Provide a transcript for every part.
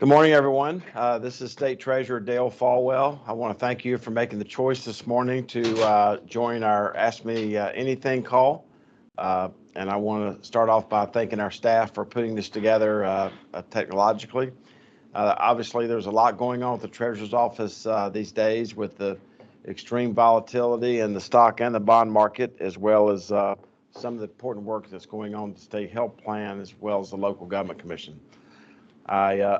Good morning, everyone. This is State Treasurer Dale Folwell. I want to thank you for making the choice this morning to join our Ask Me Anything call. And I want to start off by thanking our staff for putting this together technologically. Obviously, there's a lot going on with the Treasurer's Office these days with the extreme volatility in the stock and the bond market, as well as some of the important work that's going on with the State Health Plan, as well as the Local Government Commission. I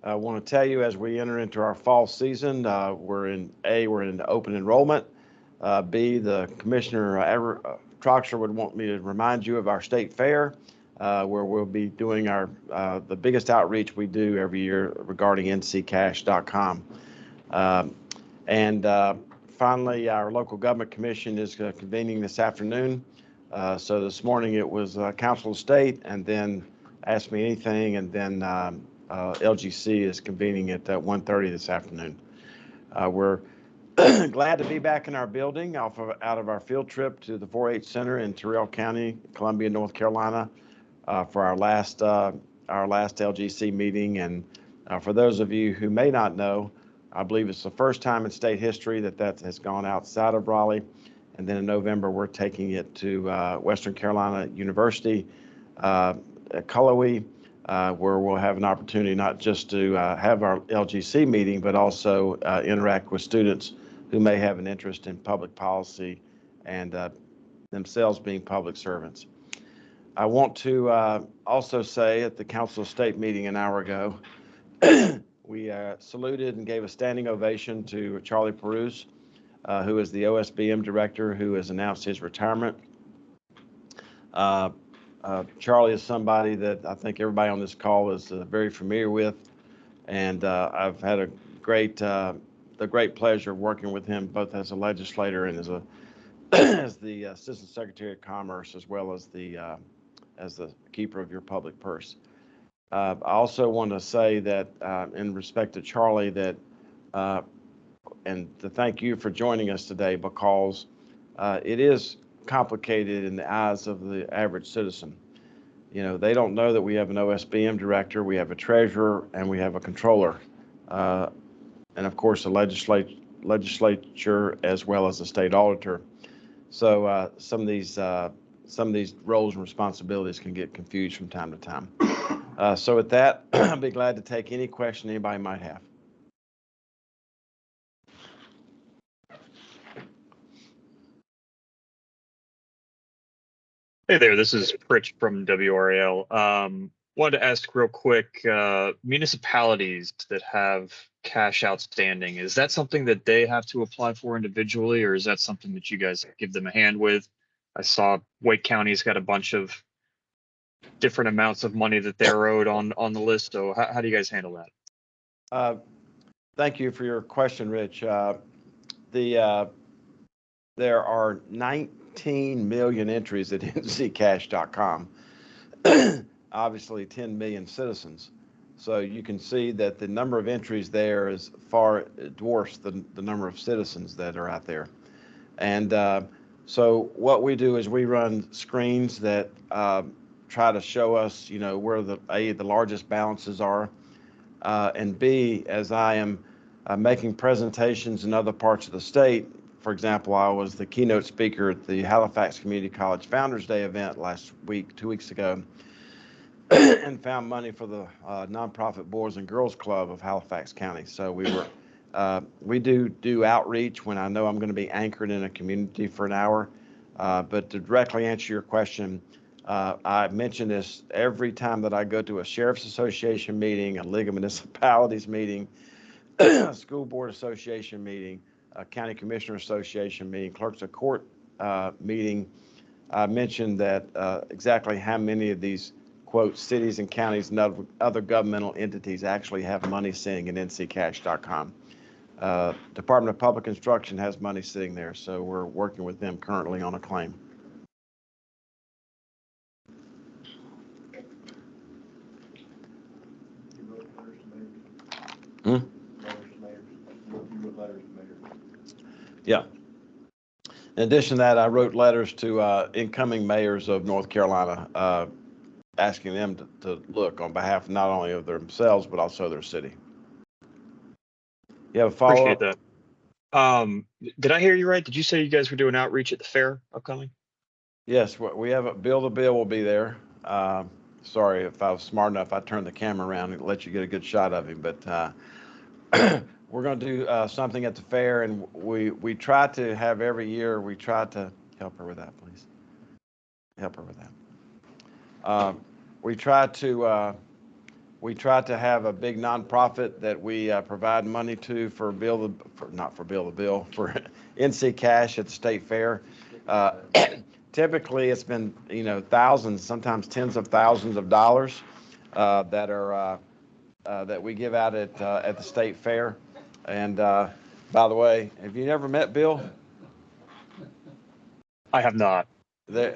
want to tell you, as we enter into our fall season, we're in open enrollment. B, the Commissioner Troxler would want me to remind you of our state fair, where we'll be doing the biggest outreach we do every year regarding nccash.com. Finally, our local government commission is convening this afternoon. So this morning it was Council of State, and then Ask Me Anything, and then LGC is convening at 1:30 this afternoon. We're glad to be back in our building out of our field trip to the 4-H Center in Terrell County, Columbia, North Carolina, for our last LGC meeting. And for those of you who may not know, I believe it's the first time in state history that has gone outside of Raleigh. And then in November, we're taking it to Western Carolina University at Cullowhee, where we'll have an opportunity not just to have our LGC meeting, but also interact with students who may have an interest in public policy and themselves being public servants. I want to also say at the Council of State meeting an hour ago, we saluted and gave a standing ovation to Charlie Peruse, who is the OSBM director, who has announced his retirement. Charlie is somebody that I think everybody on this call is very familiar with, and I've had the great pleasure of working with him both as a legislator and as the Assistant Secretary of Commerce, as well as the keeper of your public purse. I also want to say that in respect to Charlie, that and to thank you for joining us today, because it is complicated in the eyes of the average citizen. You know, they don't know that we have an OSBM director, we have a treasurer, and we have a controller, and of course a legislature as well as a state auditor. So some of these roles and responsibilities can get confused from time to time. So with that, I'll be glad to take any question anybody might have. Hey there, this is Pritch from WRAL. Wanted to ask real quick, municipalities that have cash outstanding, is that something that they have to apply for individually, or is that something that you guys give them a hand with? I saw Wake County's got a bunch of different amounts of money that they're owed on the list. So how do you guys handle that? Thank you for your question, Rich. There are 19 million entries at nccash.com. Obviously 10 million citizens. So you can see that the number of entries there is far dwarfs the number of citizens that are out there. And so what we do is we run screens that try to show us, you know, where the largest balances are, and B, as I am making presentations in other parts of the state. For example, I was the keynote speaker at the Halifax Community College Founders Day event last week, 2 weeks ago, and found money for the nonprofit Boys and Girls Club of Halifax County. So we do outreach when I know I'm going to be anchored in a community for an hour. But to directly answer your question, I mention this every time that I go to a Sheriff's Association meeting, a League of Municipalities meeting, a School Board Association meeting, a County Commissioner Association meeting, Clerks of Court meeting. I mentioned that exactly how many of these, quote, cities and counties and other governmental entities actually have money sitting in nccash.com. Department of Public Instruction has money sitting there, so we're working with them currently on a claim. Yeah. In addition to that, I wrote letters to incoming mayors of North Carolina. asking them to look on behalf not only of themselves, but also their city. You have a Appreciate follow-up? that. Did I hear you right? Did you say you guys were doing outreach at the fair upcoming? Yes, we have a Bill the Bill will be there. Sorry if I was smart enough, I turned the camera around and let you get a good shot of him, but we're going to do something at the fair, and we try to have every year, we try to help her with that, please. Help her with that. We try to have a big nonprofit that we provide money to for not for Bill the Bill, for NC Cash at the state fair. Typically, it's been thousands, sometimes tens of thousands of dollars that we give out at the state fair. And by the way, have you never met Bill? I have not. There,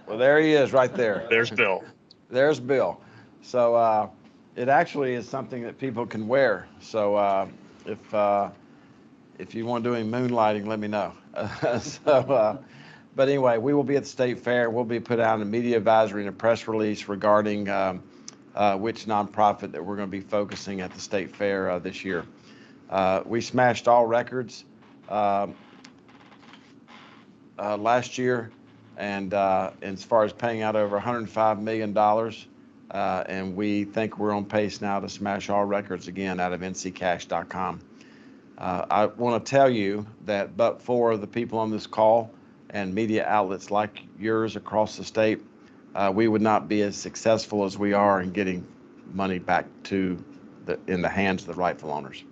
well, there he is, right there. There's Bill. There's Bill. So it actually is something that people can wear. So if you want to do any moonlighting, let me know. But anyway, we will be at the state fair. We'll be put out a media advisory and a press release regarding which nonprofit that we're going to be focusing at the state fair this year. We smashed all records last year, and as far as paying out over $105 million, and we think we're on pace now to smash all records again out of nccash.com. I want to tell you that but for the people on this call and media outlets like yours across the state, we would not be as successful as we are in getting money back in the hands of the rightful owners.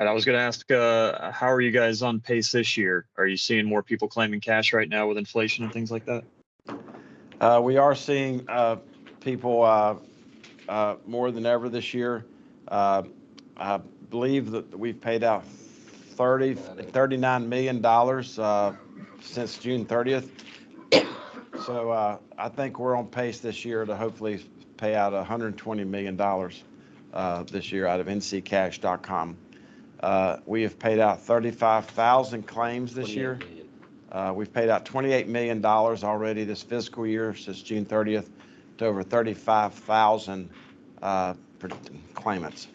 And I was going to ask, how are you guys on pace this year? Are you seeing more people claiming cash right now with inflation and things like that? We are seeing people more than ever this year. I believe that we've paid out $39 million since June 30th. So I think we're on pace this year to hopefully pay out $120 million this year out of nccash.com. We have paid out 35,000 claims this year. We've paid out $28 million already this fiscal year since June 30th to over 35,000 claimants.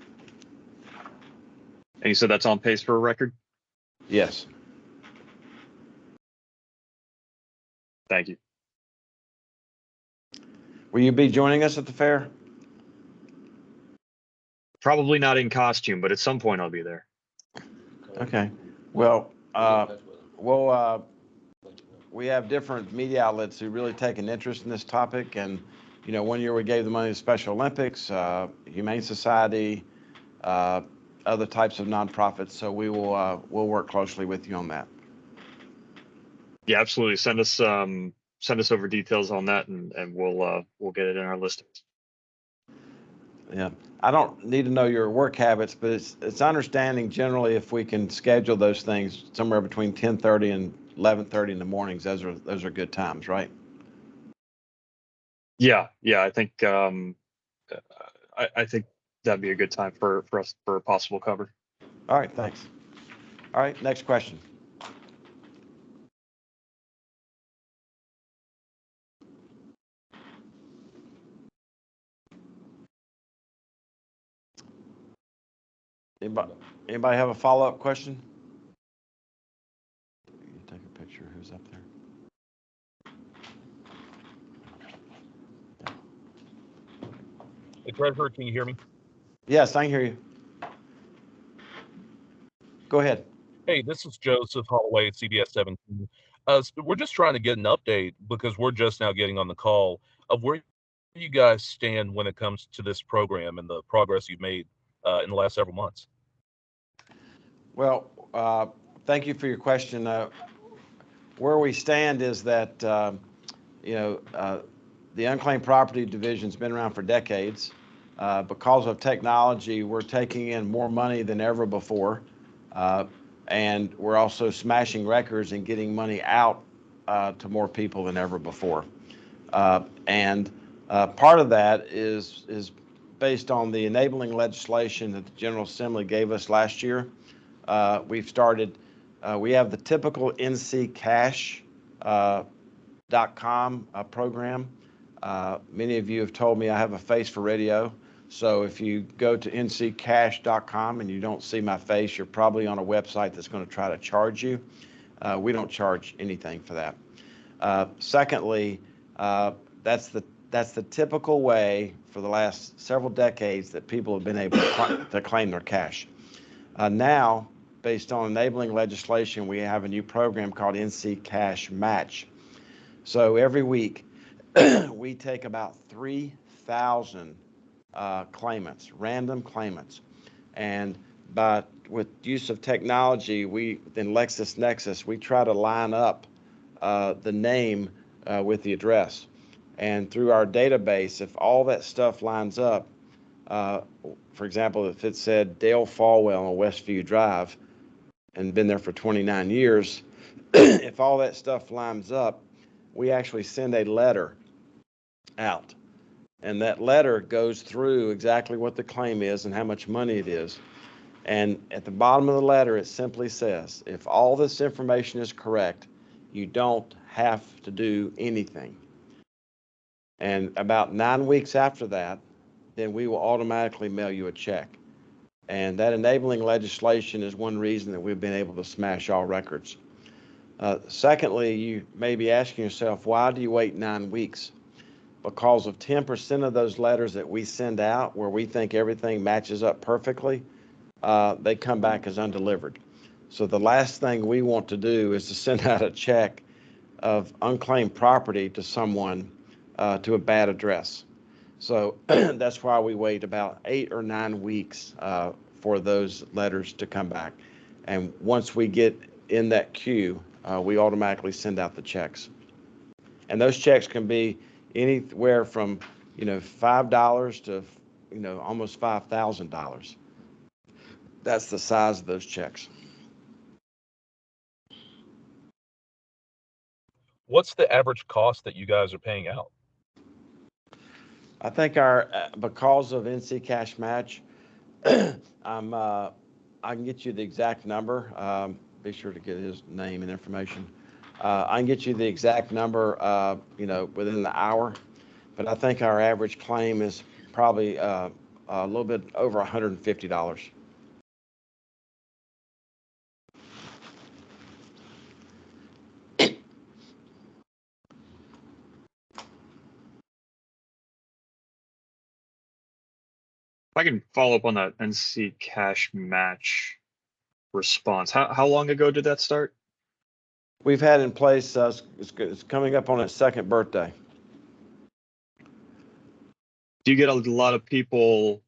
And you said that's on pace for a record? Yes. Thank you. Will you be joining us at the fair? Probably not in costume, but at some point I'll be there. Okay. Well, we have different media outlets who really take an interest in this topic. And, 1 year we gave the money to Special Olympics, Humane Society, other types of nonprofits. So we'll work closely with you on that. Yeah, absolutely. Send us over details on that, and we'll get it in our listings. Yeah, I don't need to know your work habits, but it's understanding generally if we can schedule those things somewhere between 10:30 and 11:30 in the mornings. Those are good times, right? Yeah. I think I think that'd be a good time for us for a possible cover. All right, thanks. All right, next question. Anybody have a follow-up question? You take a picture. Who's up there? Hey, Treasurer, can you hear me? Yes, I can hear you. Go ahead. Hey, this is Joseph Holloway at CBS 17. We're just trying to get an update because we're just now getting on the call of where you guys stand when it comes to this program and the progress you've made in the last several months. Well, thank you for your question. Where we stand is that, the unclaimed property division's been around for decades. Because of technology, we're taking in more money than ever before. And we're also smashing records and getting money out to more people than ever before. And part of that is based on the enabling legislation that the General Assembly gave us last year. We have the typical NC Cash program. Many of you have told me I have a face for radio. So if you go to nccash.com and you don't see my face, you're probably on a website that's going to try to charge you. We don't charge anything for that. Secondly, that's the typical way for the last several decades that people have been able to claim their cash. Now, based on enabling legislation, we have a new program called NC Cash Match. So every week, we take about 3,000 claimants, random claimants, and with use of technology, in LexisNexis, we try to line up the name with the address. And through our database, if all that stuff lines up, for example, if it said Dale Folwell on Westview Drive and been there for 29 years, if all that stuff lines up, we actually send a letter out. And that letter goes through exactly what the claim is and how much money it is. And at the bottom of the letter, it simply says, if all this information is correct, you don't have to do anything. And about 9 weeks after that, then we will automatically mail you a check. And that enabling legislation is one reason that we've been able to smash all records. Secondly, you may be asking yourself, why do you wait 9 weeks? Because of 10% of those letters that we send out where we think everything matches up perfectly, they come back as undelivered. So the last thing we want to do is to send out a check of unclaimed property to someone to a bad address. So that's why we wait about 8 or 9 weeks for those letters to come back. And once we get in that queue, we automatically send out the checks. And those checks can be anywhere from, $5 to, almost $5,000. That's the size of those checks. What's the average cost that you guys are paying out? I think because of NC Cash Match, I can get you the exact number. Be sure to get his name and information. I can get you the exact number, within the hour. But I think our average claim is probably a little bit over $150. If I can follow up on that NC Cash Match response, how long ago did that start? We've had in place, it's coming up on its second birthday. Do you get a lot of people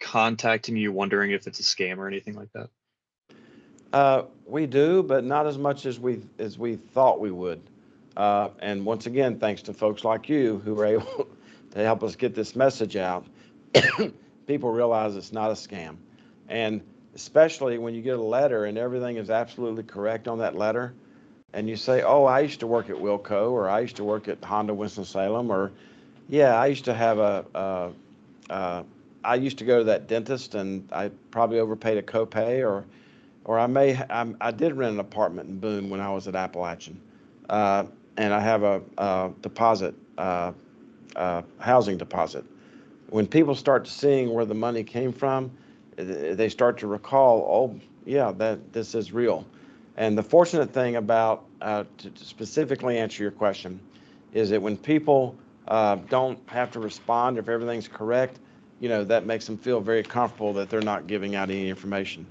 contacting you wondering if it's a scam or anything like that? We do, but not as much as we thought we would. And once again, thanks to folks like you who were able to help us get this message out, people realize it's not a scam. And especially when you get a letter and everything is absolutely correct on that letter, and you say, oh, I used to work at Wilco, or I used to work at Honda Winston-Salem, or yeah, I used to have I used to go to that dentist and I probably overpaid a copay, or I did rent an apartment in Boone when I was at Appalachian, and I have a deposit, housing deposit. When people start seeing where the money came from, they start to recall, oh yeah, this is real. And the fortunate thing about, to specifically answer your question, is that when people don't have to respond if everything's correct, that makes them feel very comfortable that they're not giving out any information.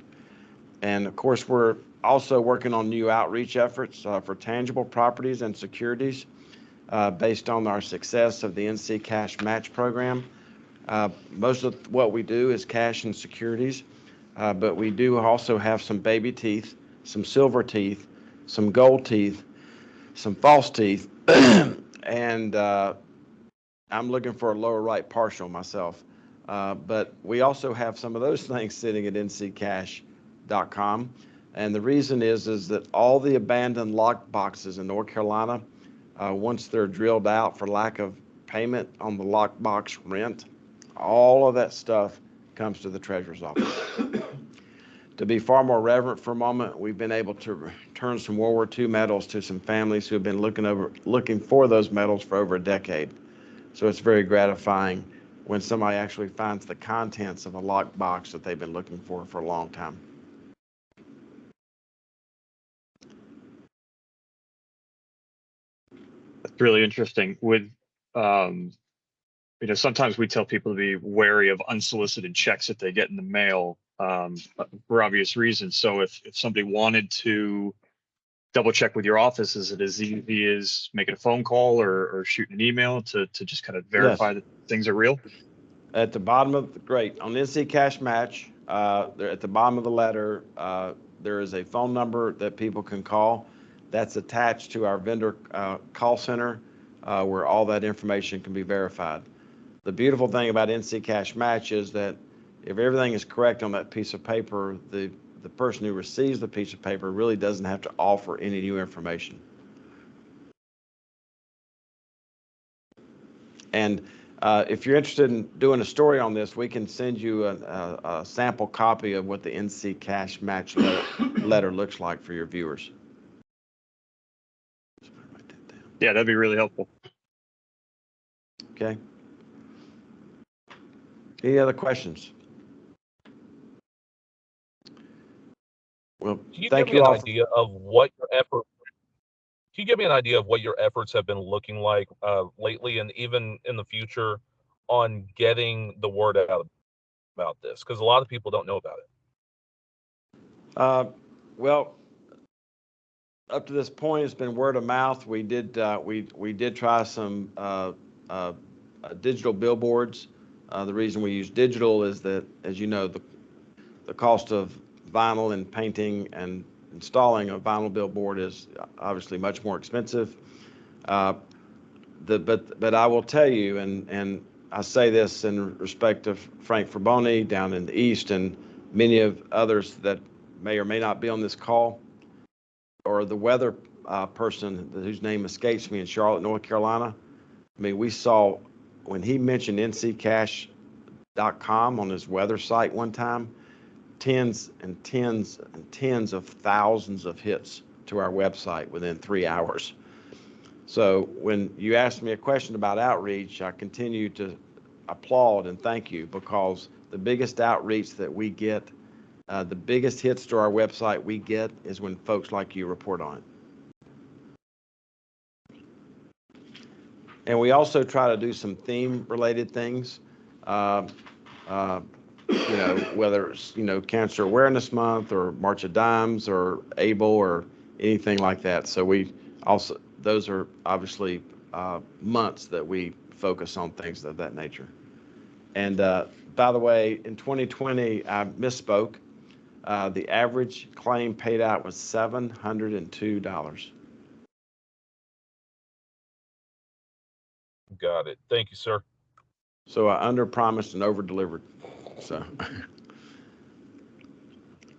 And of course, we're also working on new outreach efforts for tangible properties and securities based on our success of the NC Cash Match program. Most of what we do is cash and securities, but we do also have some baby teeth, some silver teeth, some gold teeth, some false teeth, and I'm looking for a lower right partial myself. But we also have some of those things sitting at nccash.com. And the reason is that all the abandoned lock boxes in North Carolina, once they're drilled out for lack of payment on the lockbox rent, all of that stuff comes to the treasurer's office. To be far more reverent for a moment, we've been able to return some World War II medals to some families who have been looking for those medals for over a decade. So it's very gratifying when somebody actually finds the contents of a locked box that they've been looking for a long time. That's really interesting. With sometimes we tell people to be wary of unsolicited checks that they get in the mail, for obvious reasons. So if somebody wanted to double check with your office, is it as easy as making a phone call or shooting an email to just kind of verify that things are real? At the bottom of on NC Cash Match, there at the bottom of the letter, there is a phone number that people can call. That's attached to our vendor call center, where all that information can be verified. The beautiful thing about NC Cash Match is that if everything is correct on that piece of paper, the person who receives the piece of paper really doesn't have to offer any new information. And if you're interested in doing a story on this, we can send you a sample copy of what the NC Cash Match letter looks like for your viewers. Yeah, that'd be really helpful. Okay. Any other questions? Well, Can you thank give me you an all. idea of what your effort? Can you give me an idea of what your efforts have been looking like lately, and even in the future, on getting the word out about this? Because a lot of people don't know about it. Well, up to this point, it's been word of mouth. We did try some digital billboards. The reason we use digital is that, as you know, the cost of vinyl and painting and installing a vinyl billboard is obviously much more expensive. But I will tell you, and I say this in respect of Frank Fraboni down in the East and many of others that may or may not be on this call, or the weather person whose name escapes me in Charlotte, North Carolina. I mean, we saw when he mentioned nccash.com on his weather site one time, tens and tens and tens of thousands of hits to our website within 3 hours. So when you asked me a question about outreach, I continue to applaud and thank you, because the biggest outreach that we get, the biggest hits to our website we get, is when folks like you report on it. And we also try to do some theme-related things, whether it's, Cancer Awareness Month or March of Dimes or ABLE or anything like that. So we also, those are obviously months that we focus on things of that nature. And by the way, in 2020, I misspoke. The average claim paid out was $702. Got it. Thank you, sir. So I under-promised and over-delivered. So,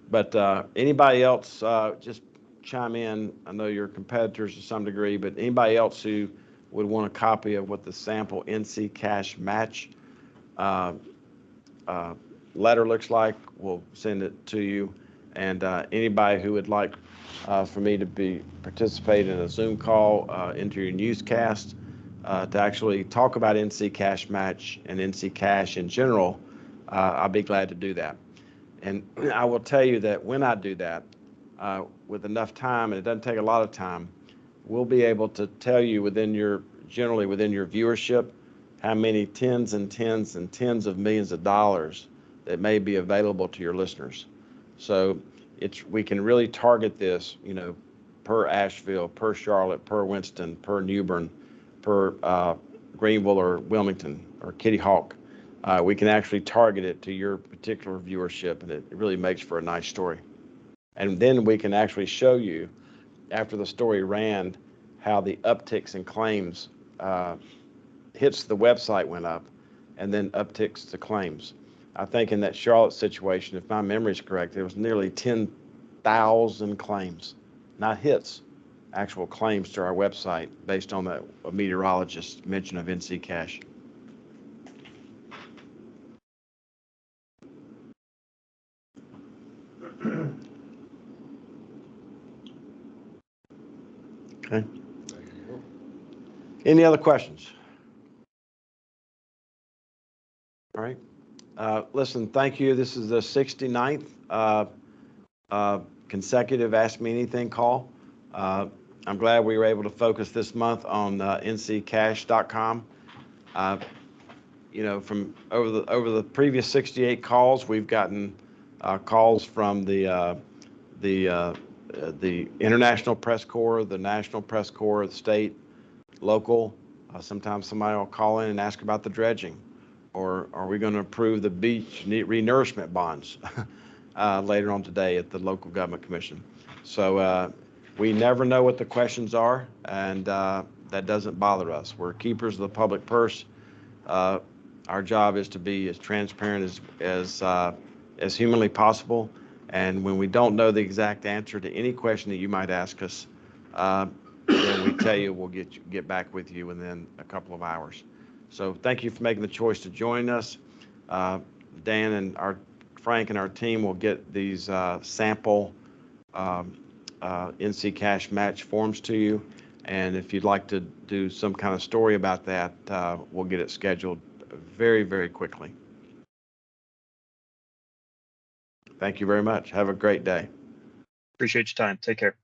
but anybody else, just chime in. I know you're competitors to some degree, but anybody else who would want a copy of what the sample NC Cash Match letter looks like, we'll send it to you. And anybody who would like for me to participate in a Zoom call into your newscast to actually talk about NC Cash Match and NC Cash in general, I'll be glad to do that. And I will tell you that when I do that, with enough time, and it doesn't take a lot of time, we'll be able to tell you generally within your viewership, how many tens and tens and tens of millions of dollars that may be available to your listeners. So we can really target this, per Asheville, per Charlotte, per Winston, per New Bern, per Greenville or Wilmington or Kitty Hawk. We can actually target it to your particular viewership, and it really makes for a nice story. And then we can actually show you, after the story ran, how the upticks in claims, hits the website went up, and then upticks to claims. I think in that Charlotte situation, if my memory is correct, there was nearly 10,000 claims, not hits, actual claims to our website based on a meteorologist's mention of NC Cash. Okay. Any other questions? All right. Listen, thank you. This is the 69th consecutive Ask Me Anything call. I'm glad we were able to focus this month on nccash.com. You know, from over the previous 68 calls, we've gotten calls from the International Press Corps, the National Press Corps, the state, local. Sometimes somebody will call in and ask about the dredging, or are we going to approve the beach renourishment bonds later on today at the local government commission. So we never know what the questions are, and that doesn't bother us. We're keepers of the public purse. Our job is to be as transparent as humanly possible. And when we don't know the exact answer to any question that you might ask us, then we tell you we'll get back with you within a couple of hours. So thank you for making the choice to join us. Dan and Frank and our team will get these sample NC Cash match forms to you. And if you'd like to do some kind of story about that, we'll get it scheduled very, very quickly. Thank you very much. Have a great day. Appreciate your time. Take care.